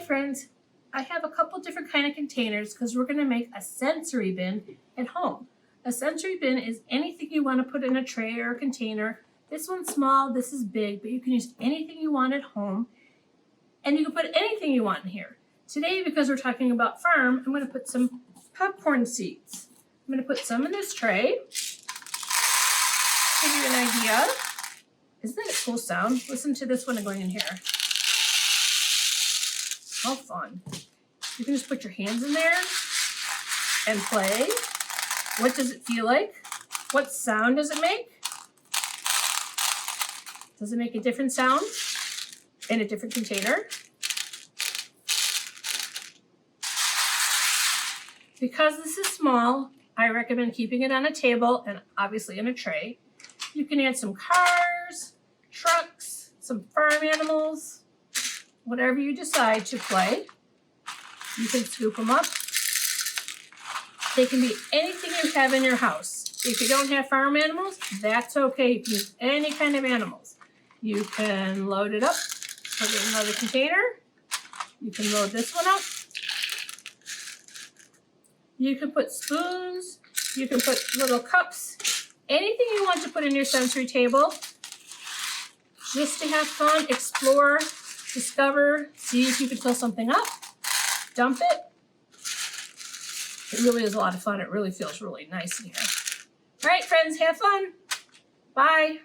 friends, I have a couple different kind of containers because we're going to make a sensory bin at home. A sensory bin is anything you want to put in a tray or a container. This one's small, this is big, but you can use anything you want at home, and you can put anything you want in here. Today, because we're talking about farm, I'm going to put some popcorn seeds. I'm going to put some in this tray. Give you an idea. Isn't that a cool sound? Listen to this one going in here. How fun. You can just put your hands in there and play. What does it feel like? What sound does it make? Does it make a different sound in a different container? Because this is small, I recommend keeping it on a table and obviously in a tray. You can add some cars, trucks, some farm animals, whatever you decide to play. You can scoop them up. They can be anything you have in your house. If you don't have farm animals, that's okay. You can use any kind of animals. You can load it up, put it in another container. You can load this one up. You can put spoons. You can put little cups. Anything you want to put in your sensory table. Just to have fun, explore, discover, see if you can fill something up, dump it. It really is a lot of fun. It really feels really nice in here. All right, friends, have fun. Bye.